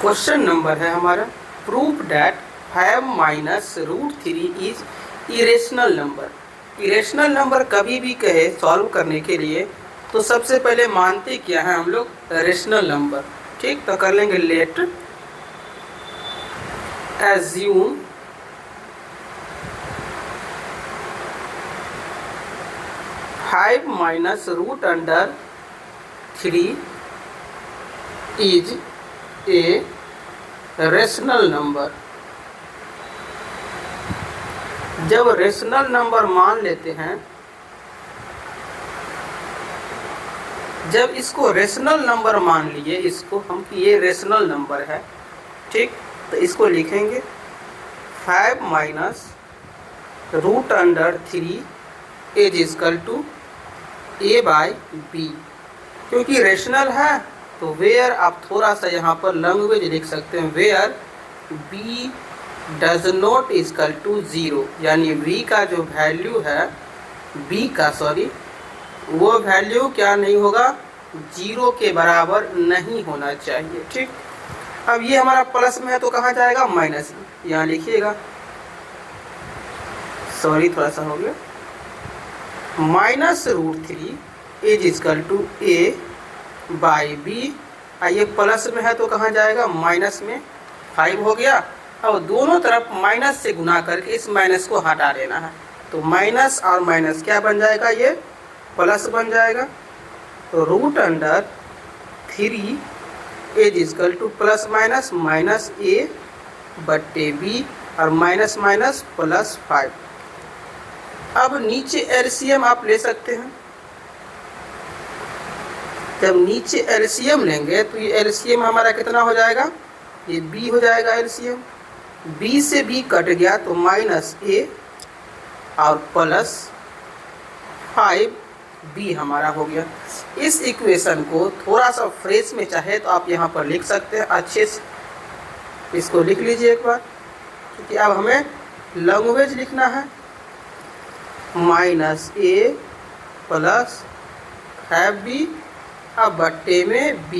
Question number है हमारा, proof that 5 minus root 3 is irrational number. Irrational number कभी भी कहे सॉल्व करने के लिए तो सबसे पहले मानते क्या है हम लोग, रेशनल नंबर। ठीक, तो कर लेंगे let assume five minus root under 3 is a rational number. जब रेशनल नंबर मान लेते हैं, जब इसको रेशनल नंबर मान लिए इसको हम कि ये रेशनल नंबर है, ठीक, तो इसको लिखेंगे 5 minus root under 3 is equal to a by b. क्योंकि रेशनल है तो वेयर आप थोड़ा सा यहाँ पर लैंग्वेज लिख सकते हैं, where b does not equal to 0, यानी v का जो वैल्यू है, b का सॉरी, वो वैल्यू क्या नहीं होगा, 0 के बराबर नहीं होना चाहिए। ठीक, अब ये हमारा प्लस में है तो कहाँ जाएगा, माइनस में, यहाँ लिखिएगा, सॉरी थोड़ा सा हो गया, minus root 3 is equal to a by b. ये प्लस में है तो कहाँ जाएगा, माइनस में, 5 हो गया। अब दोनों तरफ माइनस से गुना करके इस माइनस को हटा देना है, तो माइनस और माइनस क्या बन जाएगा, ये प्लस बन जाएगा। तो root under 3 is equal to plus minus minus A बट्टे बी, और माइनस माइनस प्लस 5। अब नीचे एलसीएम आप ले सकते हैं। जब नीचे एलसीएम लेंगे तो ये एलसीएम हमारा कितना हो जाएगा, ये b हो जाएगा एलसीएम। b से b कट गया तो माइनस a और प्लस 5b हमारा हो गया। इस इक्वेशन को थोड़ा सा फ्रेश में चाहे तो आप यहाँ पर लिख सकते हैं, अच्छे से इसको लिख लीजिए एक बार, क्योंकि अब हमें लैंग्वेज लिखना है। माइनस a प्लस 5b अब बट्टे में b,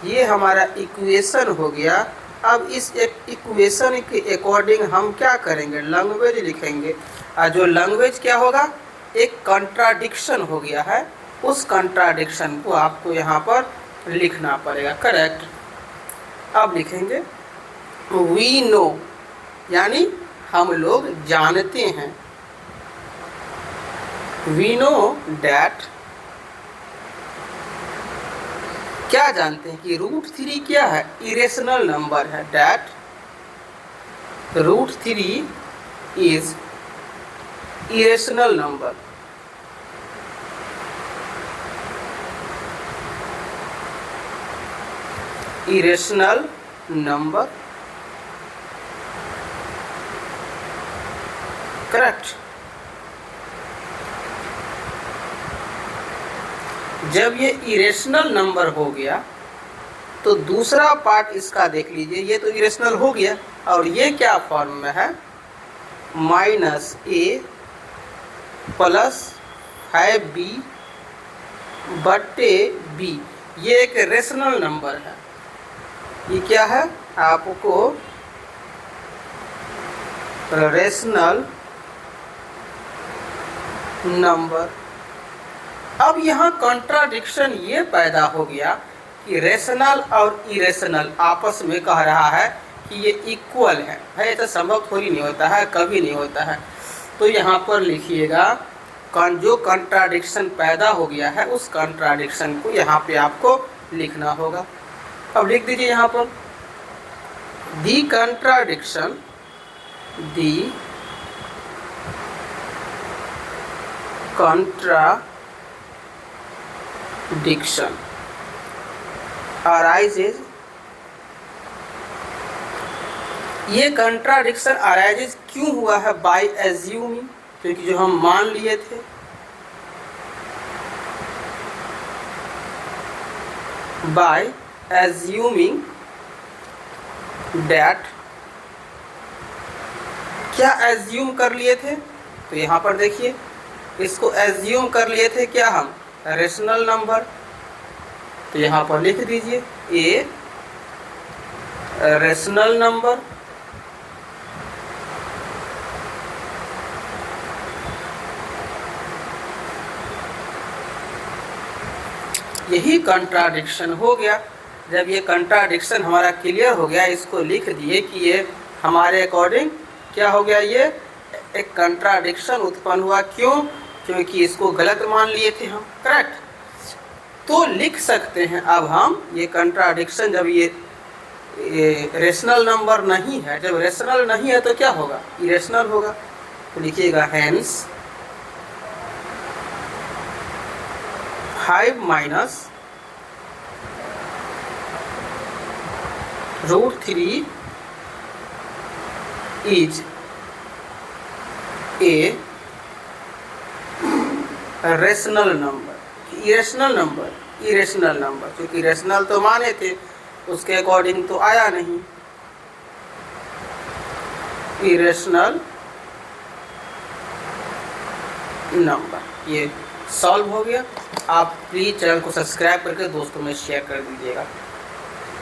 ये हमारा इक्वेशन हो गया। अब इस इक्वेशन के अकॉर्डिंग हम क्या करेंगे, लैंग्वेज लिखेंगे, और जो लैंग्वेज क्या होगा, एक कंट्राडिक्शन हो गया है, उस कंट्राडिक्शन को आपको यहाँ पर लिखना पड़ेगा, करेक्ट। अब लिखेंगे वी नो, यानी हम लोग जानते हैं, वी नो डैट, क्या जानते हैं कि रूट 3 क्या है, इरेशनल नंबर है, that root 3 is irrational number. Irrational number, correct. जब ये इरेशनल नंबर हो गया तो दूसरा पार्ट इसका देख लीजिए, ये तो इरेशनल हो गया, और ये क्या फॉर्म में है, माइनस ए प्लस 5b बट्टे b, ये एक रेशनल नंबर है। ये क्या है, आपको रेशनल नंबर। अब यहाँ कंट्राडिक्शन ये पैदा हो गया कि रेशनल और इरेशनल आपस में कह रहा है कि ये इक्वल है। भाई ऐसा संभव थोड़ी नहीं होता है, कभी नहीं होता है। तो यहाँ पर लिखिएगा, जो कंट्राडिक्शन पैदा हो गया है उस कंट्राडिक्शन को यहाँ पे आपको लिखना होगा। अब लिख दीजिए यहाँ पर, दी कंट्राडिक्शन, दी contradiction arises, ये कंट्राडिक्शन अराइजेज क्यों हुआ है, बाय एज्यूमिंग, क्योंकि जो हम मान लिए थे, बाय एज्यूमिंग डैट, क्या एज्यूम कर लिए थे, तो यहाँ पर देखिए इसको एज्यूम कर लिए थे क्या हम, रेशनल नंबर। तो यहाँ पर लिख दीजिए ए रेशनल नंबर यही कंट्राडिक्शन हो गया। जब ये कंट्राडिक्शन हमारा क्लियर हो गया, इसको लिख दिए कि ये हमारे अकॉर्डिंग क्या हो गया, ये एक कंट्राडिक्शन उत्पन्न हुआ। क्यों? क्योंकि इसको गलत मान लिए थे हम, करेक्ट। तो लिख सकते हैं अब हम ये कंट्राडिक्शन, जब ये रेशनल नंबर नहीं है, जब रेशनल नहीं है तो क्या होगा, इरेशनल होगा। तो लिखिएगा hence 5 minus √3 is a rational number. Irrational number, irrational number, क्योंकि रेशनल तो माने थे, उसके अकॉर्डिंग तो आया नहीं। इरेशनल नंबर ये सॉल्व हो गया। आप प्लीज चैनल को सब्सक्राइब करके दोस्तों में शेयर कर दीजिएगा।